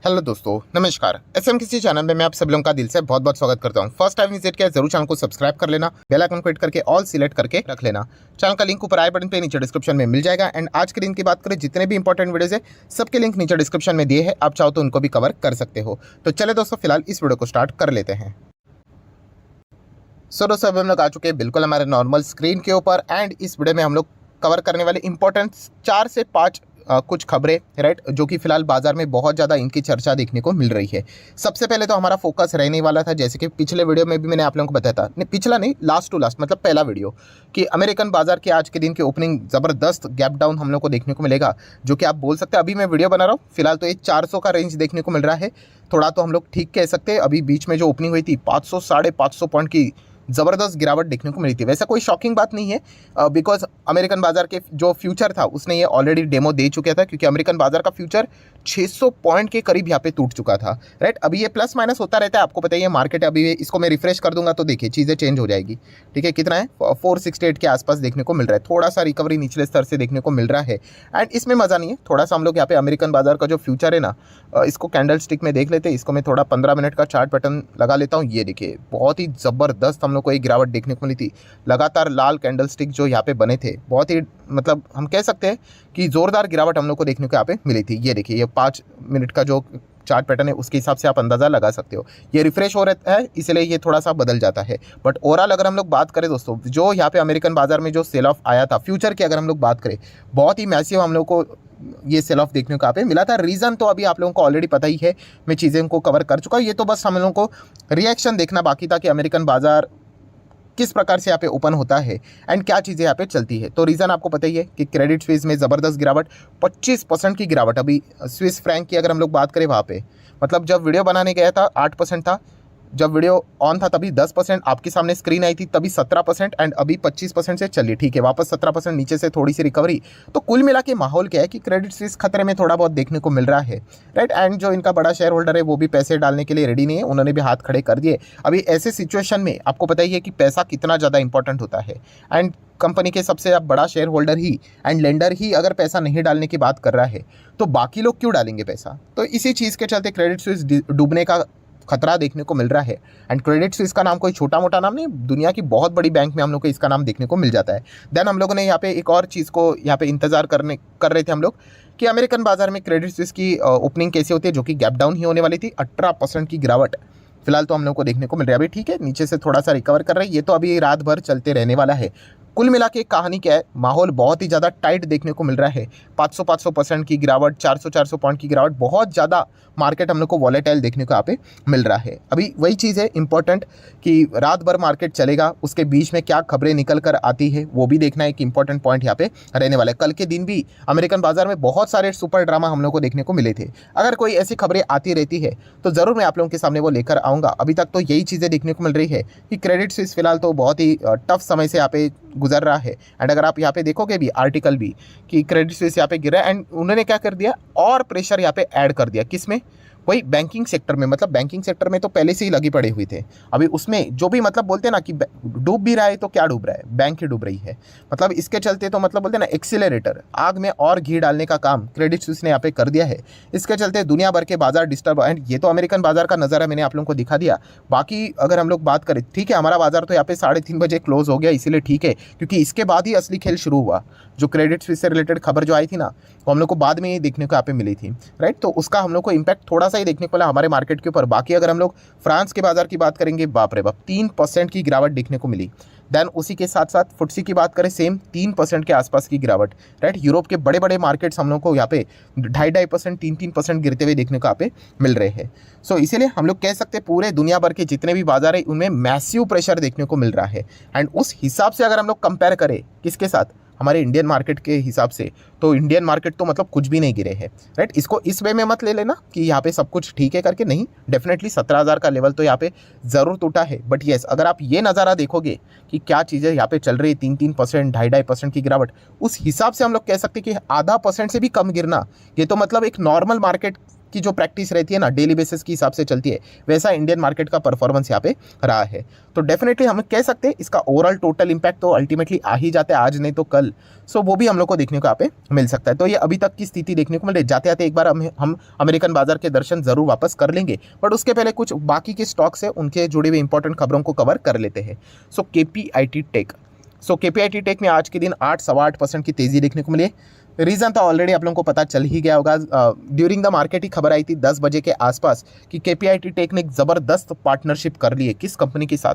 Hello दोस्तों, नमस्कार। SM किसी चैनल में मैं आप सब लोगों का दिल से बहुत बहुत स्वागत करता हूं। फर्स्ट टाइम विजिट किया जरूर चैनल को सब्सक्राइब कर लेना, बेल आइकन को हिट करके ऑल सिलेक्ट करके रख लेना। चैनल का लिंक ऊपर आई बटन पे नीचे डिस्क्रिप्शन में मिल जाएगा। एंड आज के दिन की बात करें, जितने भी इंपॉर्टेंट वीडियोज है सबके लिंक नीचे डिस्क्रिप्शन में दिए हैं, आप चाहो तो उनको भी कवर कर सकते हो। तो चले दोस्तों, फिलहाल इस वीडियो को स्टार्ट कर लेते हैं। सो दोस्तों, अभी हम लोग आ चुके हैं बिल्कुल हमारे नॉर्मल स्क्रीन के ऊपर। एंड इस वीडियो में हम लोग कवर करने वाले इंपॉर्टेंट 4 से 5 कुछ खबरें, राइट, जो कि फिलहाल बाजार में बहुत ज़्यादा इनकी चर्चा देखने को मिल रही है। सबसे पहले तो हमारा फोकस रहने वाला था, जैसे कि पिछले वीडियो में भी मैंने आप लोगों को बताया था, नहीं पिछला नहीं, लास्ट टू लास्ट मतलब पहला वीडियो, कि अमेरिकन बाजार के आज के दिन की ओपनिंग ज़बरदस्त गैप डाउन हम लोग को देखने को मिलेगा। जो कि आप बोल सकते हैं, अभी मैं वीडियो बना रहा हूँ फिलहाल तो ये 400 का रेंज देखने को मिल रहा है। थोड़ा तो हम लोग ठीक कह सकते हैं। अभी बीच में जो ओपनिंग हुई थी 500 साढ़े 500 पॉइंट की ज़बरदस्त गिरावट देखने को मिली थी। वैसा कोई शॉकिंग बात नहीं है, बिकॉज अमेरिकन बाजार के जो फ्यूचर था उसने ये ऑलरेडी डेमो दे चुका था, क्योंकि अमेरिकन बाजार का फ्यूचर 600 पॉइंट के करीब यहाँ पे टूट चुका था, राइट। अभी ये प्लस माइनस होता रहता है, आपको पता ही है मार्केट है। अभी इसको मैं रिफ्रेश कर दूंगा तो देखिए चीज़ें चेंज हो जाएगी। ठीक है, कितना है 468 के आसपास देखने को मिल रहा है। थोड़ा सा रिकवरी निचले स्तर से देखने को मिल रहा है। एंड इसमें मज़ा नहीं है। थोड़ा सा हम लोग यहाँ पे अमेरिकन बाजार का जो फ्यूचर है ना, इसको कैंडल स्टिक में देख लेते हैं। इसको मैं थोड़ा 15 मिनट का चार्ट पैटर्न लगा लेता हूँ। ये देखिए, बहुत ही ज़बरदस्त हम लोग को एक गिरावट देखने को मिली थी। लगातार लाल कैंडल स्टिक जो यहाँ पे बने थे, बहुत ही मतलब हम कह सकते हैं कि ज़ोरदार गिरावट हम लोग को देखने को यहाँ पे मिली थी। ये देखिए, ये 5 मिनट का जो चार्ट पैटर्न है उसके हिसाब से आप अंदाज़ा लगा सकते हो। ये रिफ्रेश हो रहता है, इसलिए ये थोड़ा सा बदल जाता है। बट ओवरऑल अगर हम लोग बात करें दोस्तों, जो यहाँ पे अमेरिकन बाजार में जो सेल ऑफ आया था फ्यूचर की, अगर हम लोग बात करें, बहुत ही मैसिव हम लोग को ये सेल ऑफ देखने को यहाँ पे मिला था। रीज़न तो अभी आप लोगों को ऑलरेडी पता ही है, मैं चीज़ें को कवर कर चुका हूँ। ये तो बस हम लोगों को रिएक्शन देखना बाकी था कि अमेरिकन बाजार किस प्रकार से यहाँ पे ओपन होता है एंड क्या चीज़ें यहाँ पे चलती है। तो रीज़न आपको पता ही है कि क्रेडिट स्विस में ज़बरदस्त गिरावट, 25% की गिरावट। अभी स्विस फ्रैंक की अगर हम लोग बात करें, वहाँ पे मतलब जब वीडियो बनाने गया था 8% था, जब वीडियो ऑन था तभी 10%, आपके सामने स्क्रीन आई थी तभी 17%, एंड अभी 25% से चलिए ठीक है, वापस 17% नीचे से थोड़ी सी रिकवरी। तो कुल मिला के माहौल क्या है कि क्रेडिट स्विस खतरे में थोड़ा बहुत देखने को मिल रहा है, राइट। एंड जो इनका बड़ा शेयर होल्डर है वो भी पैसे डालने के लिए रेडी नहीं है, उन्होंने भी हाथ खड़े कर दिए। अभी ऐसे सिचुएशन में आपको पता ही है कि पैसा कितना ज़्यादा इंपॉर्टेंट होता है। एंड कंपनी के सबसे बड़ा शेयर होल्डर ही एंड लेंडर ही अगर पैसा नहीं डालने की बात कर रहा है, तो बाकी लोग क्यों डालेंगे पैसा। तो इसी चीज़ के चलते क्रेडिट स्विस डूबने का खतरा देखने को मिल रहा है। एंड क्रेडिट स्विस का नाम कोई छोटा मोटा नाम नहीं, दुनिया की बहुत बड़ी बैंक में हम लोग को इसका नाम देखने को मिल जाता है। देन हम लोगों ने यहाँ पे एक और चीज़ को यहाँ पे इंतजार कर रहे थे हम लोग, कि अमेरिकन बाजार में क्रेडिट स्विस की ओपनिंग कैसे होती है, जो कि गैप डाउन ही होने वाली थी। 18% की गिरावट फिलहाल तो हम लोग को देखने को मिल रहा है। अभी ठीक है, नीचे से थोड़ा सा रिकवर कर रहा है, ये तो अभी रात भर चलते रहने वाला है। कुल मिला के कहानी क्या है, माहौल बहुत ही ज़्यादा टाइट देखने को मिल रहा है। 500% की गिरावट, 400 पॉइंट की गिरावट, बहुत ज़्यादा मार्केट हम लोग को वॉलेटाइल देखने को यहाँ पे मिल रहा है। अभी वही चीज़ है इंपॉर्टेंट, कि रात भर मार्केट चलेगा, उसके बीच में क्या खबरें निकल कर आती है वो भी देखना एक इंपॉर्टेंट पॉइंट यहाँ पे रहने वाला है। कल के दिन भी अमेरिकन बाजार में बहुत सारे सुपर ड्रामा हम लोग को देखने को मिले थे। अगर कोई ऐसी खबरें आती रहती है तो ज़रूर मैं आप लोगों के सामने वो लेकर आऊँगा। अभी तक तो यही चीज़ें देखने को मिल रही है कि क्रेडिट स्विस फिलहाल तो बहुत ही टफ समय से यहाँ पे गुजर रहा है। एंड अगर आप यहाँ पे देखोगे भी आर्टिकल भी, कि क्रेडिट स्विस यहाँ पे गिरा, एंड उन्होंने क्या कर दिया और प्रेशर यहाँ पे ऐड कर दिया, किसमें, वही बैंकिंग सेक्टर में। मतलब बैंकिंग सेक्टर में तो पहले से ही लगी पड़े हुए थे। अभी उसमें जो भी मतलब बोलते हैं ना कि डूब भी रहा है तो क्या डूब रहा है, बैंक ही डूब रही है। मतलब इसके चलते तो मतलब बोलते हैं ना, एक्सीलरेटर, आग में और घी डालने का काम क्रेडिट स्विस ने यहाँ पे कर दिया है। इसके चलते दुनिया भर के बाजार डिस्टर्ब। एंड ये तो अमेरिकन बाजार का नज़ारा मैंने आप लोगों को दिखा दिया। बाकी अगर हम लोग बात करें, ठीक है, हमारा बाजार तो यहाँ पे 3:30 बजे क्लोज हो गया, इसीलिए ठीक है, क्योंकि इसके बाद ही असली खेल शुरू हुआ। जो क्रेडिट स्विस से रिलेटेड खबर जो आई थी ना, वो हम लोग को बाद में ही देखने को यहाँ पे मिली थी, राइट। तो उसका हम लोग को इम्पैक्ट थोड़ा सा ही देखने को मिला हमारे मार्केट के ऊपर। बाकी अगर हम लोग फ्रांस के बाजार की बात करेंगे, बाप रे बाप, 3% की गिरावट देखने को मिली। देन उसी के साथ साथ फुटसी की बात करें, सेम 3% के आसपास की गिरावट, राइट। यूरोप के बड़े बड़े मार्केट्स हम लोग को यहाँ पे 2.5%, 3% गिरते हुए देखने को यहाँ पे मिल रहे हैं। सो इसीलिए हम लोग कह सकते हैं पूरे दुनिया भर के जितने भी बाजार है उनमें मैसिव प्रेशर देखने को मिल रहा है। एंड उस हिसाब से अगर हम लोग कंपेयर करें किसके साथ, हमारे इंडियन मार्केट के हिसाब से, तो इंडियन मार्केट तो मतलब कुछ भी नहीं गिरे हैं, राइट। इसको इस वे में मत ले लेना कि यहाँ पे सब कुछ ठीक है करके, नहीं, डेफिनेटली 17,000 का लेवल तो यहाँ पे ज़रूर टूटा है। बट येस, अगर आप ये नज़ारा देखोगे कि क्या चीज़ें यहाँ पे चल रही है, 3% 2.5% की गिरावट, उस हिसाब से हम लोग कह सकते हैं कि 0.5% से भी कम गिरना, ये तो मतलब एक नॉर्मल मार्केट की जो प्रैक्टिस रहती है ना, डेली बेसिस के हिसाब से चलती है, वैसा इंडियन मार्केट का परफॉर्मेंस यहाँ पे रहा है। तो डेफिनेटली हम कह सकते हैं इसका ओवरऑल टोटल इंपैक्ट तो अल्टीमेटली आ ही जाता है, आज नहीं तो कल। सो वो भी हम लोग को देखने को यहाँ पे मिल सकता है। तो ये अभी तक की स्थिति देखने को मिल रही है। जाते आते एक बार हम अमेरिकन बाजार के दर्शन जरूर वापस कर लेंगे, बट उसके पहले कुछ बाकी के स्टॉक्स है उनके जुड़े हुए इंपॉर्टेंट खबरों को कवर कर लेते हैं। सो केपीआईटी टेक, केपीआईटी टेक में आज के दिन 8-8.25% की तेजी देखने को मिली। रीज़न तो ऑलरेडी आप लोगों को पता चल ही गया होगा। ड्यूरिंग द मार्केट ही खबर आई थी 10 बजे के आसपास कि केपीआईटी टेक ने एक ज़बरदस्त पार्टनरशिप कर ली है। किस कंपनी के साथ?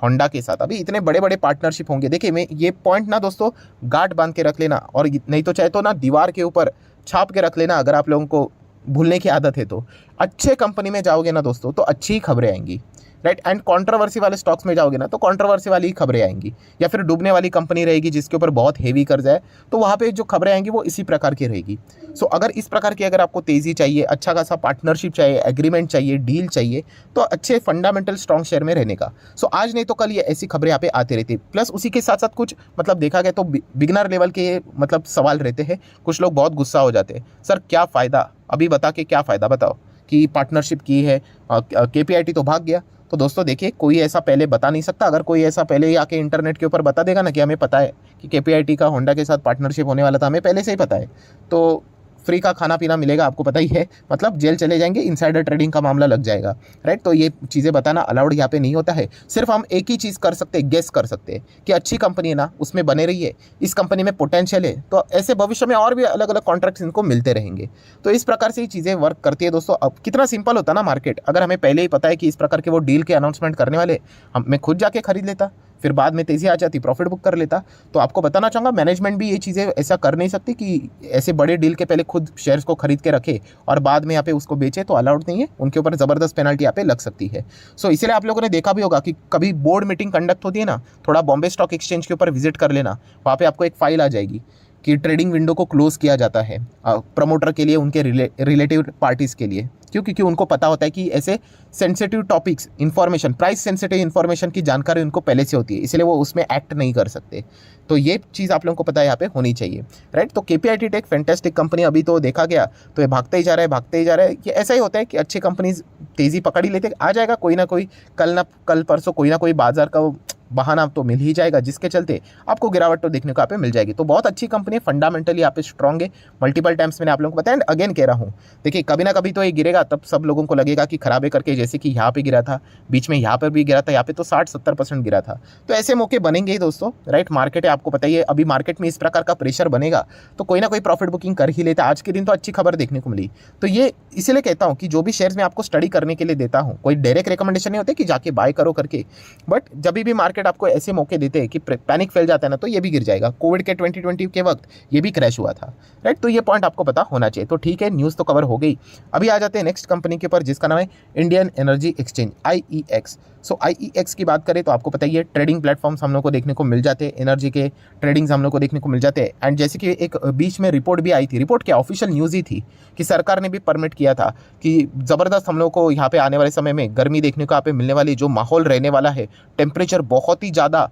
होंडा के साथ। अभी इतने बड़े बड़े पार्टनरशिप होंगे, देखिए मैं ये पॉइंट ना दोस्तों गांठ बांध के रख लेना, और नहीं तो चाहे तो ना दीवार के ऊपर छाप के रख लेना, अगर आप लोगों को भूलने की आदत है तो। अच्छे कंपनी में जाओगे ना दोस्तों तो अच्छी खबरें आएंगी, राइट। एंड कंट्रोवर्सी वाले स्टॉक्स में जाओगे ना तो कंट्रोवर्सी वाली ही खबरें आएंगी, या फिर डूबने वाली कंपनी रहेगी जिसके ऊपर बहुत हेवी कर्जा है, तो वहाँ पे जो खबरें आएंगी वो इसी प्रकार की रहेगी। सो अगर इस प्रकार की अगर आपको तेज़ी चाहिए, अच्छा खासा पार्टनरशिप चाहिए, एग्रीमेंट चाहिए, डील चाहिए, तो अच्छे फंडामेंटल स्ट्रॉन्ग शेयर में रहने का। सो आज नहीं तो कल ये ऐसी खबरें यहाँ पे आती रहती है। प्लस उसी के साथ साथ कुछ मतलब देखा गया तो बिगनर लेवल के मतलब सवाल रहते हैं। कुछ लोग बहुत गुस्सा हो जाते हैं, सर क्या फ़ायदा, अभी बता के क्या फ़ायदा बताओ कि पार्टनरशिप की है, केपीआईटी तो भाग गया। तो दोस्तों देखिए, कोई ऐसा पहले बता नहीं सकता। अगर कोई ऐसा पहले ही आके इंटरनेट के ऊपर बता देगा ना कि हमें पता है कि केपीआईटी का होंडा के साथ पार्टनरशिप होने वाला था, हमें पहले से ही पता है, तो फ्री का खाना पीना मिलेगा, आपको पता ही है, मतलब जेल चले जाएंगे, इनसाइडर ट्रेडिंग का मामला लग जाएगा, राइट। तो ये चीज़ें बताना अलाउड यहाँ पे नहीं होता है। सिर्फ हम एक ही चीज़ कर सकते हैं, गेस कर सकते हैं कि अच्छी कंपनी है ना, उसमें बने रहिए, इस कंपनी में पोटेंशियल है, तो ऐसे भविष्य में और भी अलग अलग कॉन्ट्रैक्ट्स इनको मिलते रहेंगे। तो इस प्रकार से ये चीज़ें वर्क करती है दोस्तों। अब कितना सिंपल होता ना मार्केट, अगर हमें पहले ही पता है कि इस प्रकार के वो डील के अनाउंसमेंट करने वाले, मैं खुद जाके खरीद लेता, फिर बाद में तेज़ी आ जाती, प्रॉफिट बुक कर लेता। तो आपको बताना चाहूँगा, मैनेजमेंट भी ये चीज़ें ऐसा कर नहीं सकती कि ऐसे बड़े डील के पहले खुद शेयर्स को खरीद के रखे और बाद में यहाँ पे उसको बेचे, तो अलाउड नहीं है, उनके ऊपर ज़बरदस्त पेनल्टी यहाँ पे लग सकती है। सो इसलिए आप लोगों ने देखा भी होगा कि कभी बोर्ड मीटिंग कंडक्ट होती है ना, थोड़ा बॉम्बे स्टॉक एक्सचेंज के ऊपर विजिट कर लेना, वहाँ पे आपको एक फाइल आ जाएगी कि ट्रेडिंग विंडो को क्लोज किया जाता है प्रमोटर के लिए, उनके रिलेटिव पार्टीज़ के लिए। क्यों? क्योंकि उनको पता होता है कि ऐसे sensitive topics, information, price sensitive information की जानकारी उनको पहले से होती है, इसलिए वो उसमें एक्ट नहीं कर सकते। तो ये चीज़ आप लोगों को पता है यहाँ पे होनी चाहिए, राइट। तो केपीआईटी टेक फैंटास्टिक कंपनी, अभी तो देखा गया तो ये भागते ही जा रहा है, भागते ही जा रहा है। कि ऐसा ही होता है कि अच्छी कंपनीज तेज़ी पकड़ ही लेते, आ जाएगा कोई ना कोई, कल ना कल परसों कोई ना कोई बाजार का बहाना तो मिल ही जाएगा, जिसके चलते आपको गिरावट तो देखने को यहाँ पे मिल जाएगी। तो बहुत अच्छी कंपनी है, फंडामेंटली यहाँ पे स्ट्रॉन्ग है। मल्टीपल टाइम्स मैंने आप लोगों को बताया, एंड अगेन कह रहा हूँ, देखिए कभी ना कभी तो ये गिरेगा, तब सब लोगों को लगेगा कि खराबे करके, जैसे कि यहाँ पे गिरा था, बीच में यहाँ पर भी गिरा था, यहाँ पे तो 60-70% गिरा था। तो ऐसे मौके बनेंगे ही दोस्तों, राइट। मार्केट है, आपको पता ही है, अभी मार्केट में इस प्रकार का प्रेशर बनेगा तो कोई ना कोई प्रॉफिट बुकिंग कर ही लेता। आज के दिन तो अच्छी खबर देखने को मिली। तो ये इसीलिए कहता हूँ कि जो भी शेयर्स मैं आपको स्टडी करने के लिए देता हूँ, कोई डायरेक्ट रिकमेंडेशन नहीं होते कि जाके बाय करो करके, बट जब भी मार्केट आपको ऐसे मौके देते हैं कि पैनिक फैल जाता है ना, तो ये भी गिर जाएगा। कोविड के 2020 के वक्त ये भी क्रैश हुआ था, राइट। तो ये पॉइंट आपको पता होना चाहिए। तो ठीक है, न्यूज़ तो कवर हो गई। अभी आ जाते हैं नेक्स्ट कंपनी के ऊपर, जिसका नाम है इंडियन एनर्जी एक्सचेंज, IEX। सो IEX की बात करें तो आपको पता ही है, ट्रेडिंग प्लेटफॉर्म्स हम लोग को देखने को मिल जाते हैं, एनर्जी के ट्रेडिंग्स हम लोग को देखने को मिल जाते हैं। एंड जैसे कि एक बीच में रिपोर्ट भी आई थी, रिपोर्ट क्या ऑफिशियल न्यूज़ ही थी, कि सरकार ने भी परमिट किया था कि ज़बरदस्त हम लोग को यहाँ पे आने वाले समय में गर्मी देखने को यहाँ पे मिलने वाली, जो माहौल रहने वाला है, टेम्परेचर बहुत ही ज़्यादा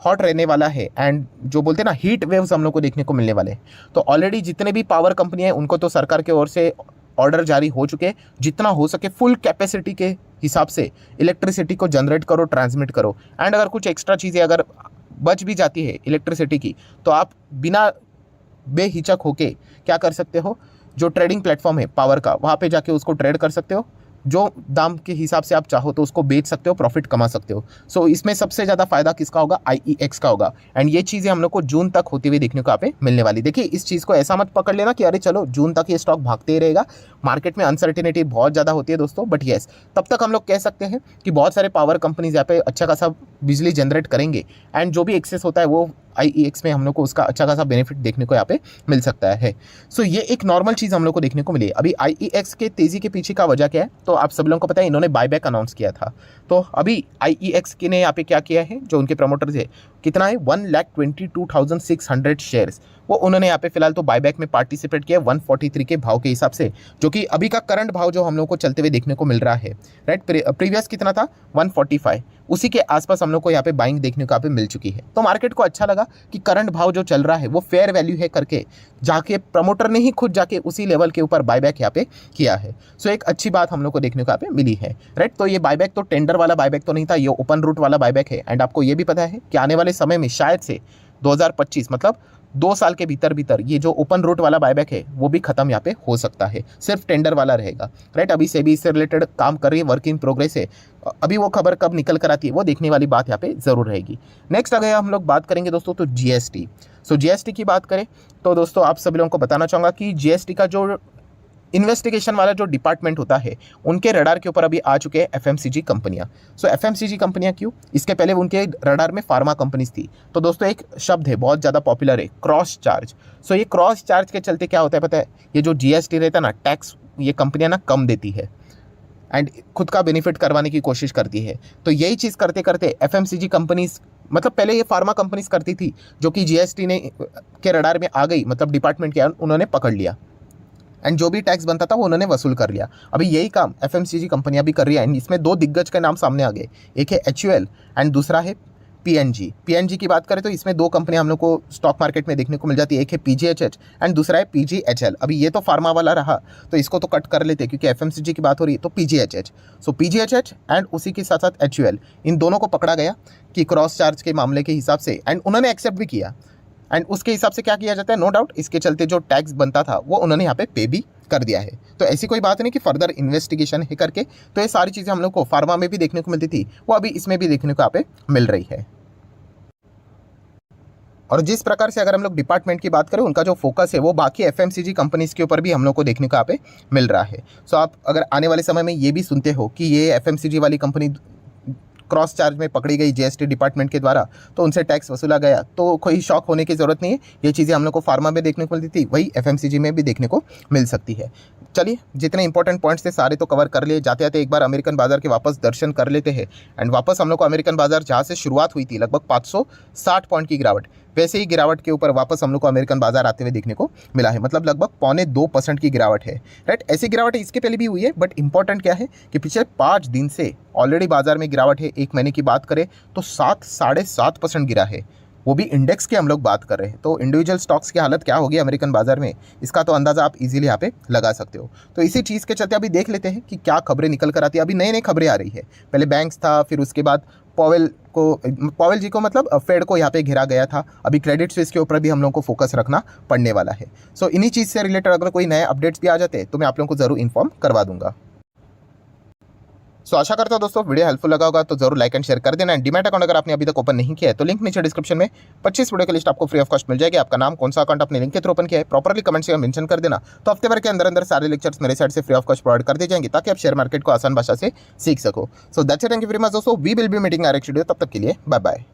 हॉट रहने वाला है, एंड जो बोलते हैं ना हीट वेव्स हम लोग को देखने को मिलने वाले हैं। तो ऑलरेडी जितने भी पावर कंपनियां हैं उनको तो सरकार की ओर से ऑर्डर जारी हो चुके हैं, जितना हो सके फुल कैपेसिटी के हिसाब से इलेक्ट्रिसिटी को जनरेट करो, ट्रांसमिट करो। एंड अगर कुछ एक्स्ट्रा चीज़ें अगर बच भी जाती है इलेक्ट्रिसिटी की, तो आप बिना बेहिचक होके क्या कर सकते हो, जो ट्रेडिंग प्लेटफॉर्म है पावर का, वहाँ पे जाके उसको ट्रेड कर सकते हो, जो दाम के हिसाब से आप चाहो तो उसको बेच सकते हो, प्रॉफिट कमा सकते हो। सो इसमें सबसे ज़्यादा फायदा किसका होगा? IEX का होगा। एंड ये चीज़ें हम लोग को जून तक होती हुई देखने को यहाँ पे मिलने वाली। देखिए इस चीज़ को ऐसा मत पकड़ लेना कि अरे चलो जून तक ये स्टॉक भागते ही रहेगा, मार्केट में अनसर्टेनिटी बहुत ज़्यादा होती है दोस्तों। बट येस, तब तक हम लोग कह सकते हैं कि बहुत सारे पावर कंपनीज यहाँ पे अच्छा खासा बिजली जनरेट करेंगे, एंड जो भी एक्सेस होता है वो IEX में हम लोग को उसका अच्छा खासा बेनिफिट देखने को यहाँ पे मिल सकता है। सो ये एक नॉर्मल चीज़ हम लोग को देखने को मिली। अभी IEX के तेज़ी के पीछे का वजह क्या है, तो आप सब लोगों को पता है, इन्होंने बायबैक अनाउंस किया था। तो अभी IEX ने यहाँ पे क्या किया है, जो उनके प्रमोटर्स है, कितना है 1,22,600 शेयर्स, वो उन्होंने यहाँ पे फिलहाल तो बायबैक में पार्टिसिपेट किया 143 के भाव के हिसाब से, जो कि अभी का करंट भाव जो हम लोग को चलते हुए देखने को मिल रहा है, राइट। प्रीवियस कितना था 145, उसी के आसपास हम लोग को यहाँ पे बाइंग देखने को यहाँ पे मिल चुकी है। तो मार्केट को अच्छा लगा कि करंट भाव जो चल रहा है वो फेयर वैल्यू है करके जाके प्रमोटर ने ही खुद जाके उसी लेवल के ऊपर बायबैक यहाँ पे किया है। सो एक अच्छी बात हम लोग को देखने को यहाँ पे मिली है, राइट। तो ये बायबैक तो टेंडर वाला बायबैक तो नहीं था, ये ओपन रूट वाला बायबैक है। एंड आपको ये भी पता है कि आने वाले समय में शायद से 2025 मतलब 2 साल के भीतर ये जो ओपन रूट वाला बायबैक है वो भी खत्म यहाँ पे हो सकता है, सिर्फ टेंडर वाला रहेगा, राइट। अभी से भी इससे रिलेटेड काम कर रही है, वर्क इन प्रोग्रेस है। अभी वो खबर कब निकल कर आती है वो देखने वाली बात यहाँ पे जरूर रहेगी। नेक्स्ट अगर हम लोग बात करेंगे दोस्तों तो जीएसटी। सो जीएसटी की बात करें तो दोस्तों आप सभी लोगों को बताना चाहूँगा कि जीएसटी का जो इन्वेस्टिगेशन वाला जो डिपार्टमेंट होता है उनके रडार के ऊपर अभी आ चुके हैं एफएमसीजी कंपनियां। सो एफएमसीजी कंपनियां क्यों, इसके पहले उनके रडार में फार्मा कंपनीज थी। तो दोस्तों एक शब्द है बहुत ज़्यादा पॉपुलर है, क्रॉस चार्ज। सो ये क्रॉस चार्ज के चलते क्या होता है पता है, ये जो जीएसटी रहता है ना, टैक्स ये कंपनियां ना कम देती है एंड खुद का बेनिफिट करवाने की कोशिश करती है। तो यही चीज़ करते करते एफएमसीजी कंपनीज, मतलब पहले ये फार्मा कंपनीज करती थी जो कि जीएसटी ने के रडार में आ गई, मतलब डिपार्टमेंट के उन्होंने पकड़ लिया एंड जो भी टैक्स बनता था वो उन्होंने वसूल कर लिया। अभी यही काम एफएमसीजी कंपनियां भी कर रही है एंड इसमें 2 दिग्गज के नाम सामने आ गए, एक है एचयूएल एंड दूसरा है पीएनजी। पीएनजी की बात करें तो इसमें 2 कंपनियां हम लोग को स्टॉक मार्केट में देखने को मिल जाती है, एक है पीजीएचएच एंड दूसरा है पीजीएचएल। अभी ये तो फार्मा वाला रहा तो इसको तो कट कर लेते क्योंकि एफएमसीजी की बात हो रही है, तो पीजीएचएच। सो पीजीएचएच एंड उसी के साथ साथ एचयूएल, इन दोनों को पकड़ा गया कि क्रॉस चार्ज के मामले के हिसाब से, एंड उन्होंने एक्सेप्ट भी किया एंड उसके हिसाब से क्या किया जाता है, नो डाउट इसके चलते जो टैक्स बनता था वो उन्होंने यहाँ पे पे भी कर दिया है। तो ऐसी कोई बात नहीं कि फर्दर इन्वेस्टिगेशन है करके, तो ये सारी चीज़ें हम लोग को फार्मा में भी देखने को मिलती थी, वो अभी इसमें भी देखने को यहाँ पे मिल रही है। और जिस प्रकार से अगर हम लोग डिपार्टमेंट की बात करें, उनका जो फोकस है वो बाकी एफएमसीजी कंपनीज के ऊपर भी हम लोग को देखने को यहाँ पे मिल रहा है। सो आप अगर आने वाले समय में ये भी सुनते हो कि ये एफएमसीजी वाली कंपनी क्रॉस चार्ज में पकड़ी गई जीएसटी डिपार्टमेंट के द्वारा, तो उनसे टैक्स वसूला गया, तो कोई शॉक होने की ज़रूरत नहीं है। ये चीज़ें हम लोग को फार्मा में देखने को मिलती थी, वही एफएमसीजी में भी देखने को मिल सकती है। चलिए, जितने इंपॉर्टेंट पॉइंट्स थे सारे तो कवर कर लिए। जाते जाते एक बार अमेरिकन बाजार के वापस दर्शन कर लेते हैं एंड वापस हम लोग को अमेरिकन बाजार जहाँ से शुरुआत हुई थी लगभग 560 पॉइंट की गिरावट, वैसे ही गिरावट के ऊपर वापस हम लोग को अमेरिकन बाजार आते हुए देखने को मिला है, मतलब लगभग 0.25% की गिरावट है, राइट। ऐसी गिरावट इसके पहले भी हुई है, बट इंपॉर्टेंट क्या है कि पिछले 5 दिन से ऑलरेडी बाजार में गिरावट है। 1 महीने की बात करें तो 7.5% गिरा है, वो भी इंडेक्स की हम लोग बात कर रहे हैं। तो इंडिविजुअल स्टॉक्स की हालत क्या होगी अमेरिकन बाजार में, इसका तो अंदाज़ा आप इजीली यहाँ पे लगा सकते हो। तो इसी चीज़ के चलते अभी देख लेते हैं कि क्या खबरें निकल कर आती है। अभी नई नई खबरें आ रही है, पहले बैंक्स था, फिर उसके बाद पॉवेल जी को मतलब फेड को यहाँ पे घेरा गया था। अभी क्रेडिट स्विस के ऊपर भी हम लोगों को फोकस रखना पड़ने वाला है। सो इन्हीं चीज़ से रिलेटेड अगर कोई नए अपडेट्स भी आ जाते तो मैं आप लोगों को ज़रूर इन्फॉर्म करवा दूंगा। सो आशा करता हूँ दोस्तों वीडियो हेल्पफुल लगा होगा, तो जरूर लाइक एंड शेयर कर देना। डीमैट अकाउंट अगर आपने अभी तक ओपन नहीं किया है तो लिंक नीचे डिस्क्रिप्शन में 25 वीडियो की लिस्ट आपको फ्री ऑफ कॉस्ट मिल जाएगी। आपका नाम, कौन सा अकाउंट आपने लिंक के थ्रू ओपन किया है, प्रॉपर्ली कमेंट से मेंशन कर देना। तो हफ्ते भर के अंदर सारे लेक्चर्स मेरे साइड से फ्री ऑफ कॉस्ट प्रोवाइड कर दिए जाएंगे ताकि आप शेयर मार्केट को आसान भाषा से सीख सको। So that's it, thank you very much दोस्तों, we will be meeting our next video. तब तक के लिए बाय बाय।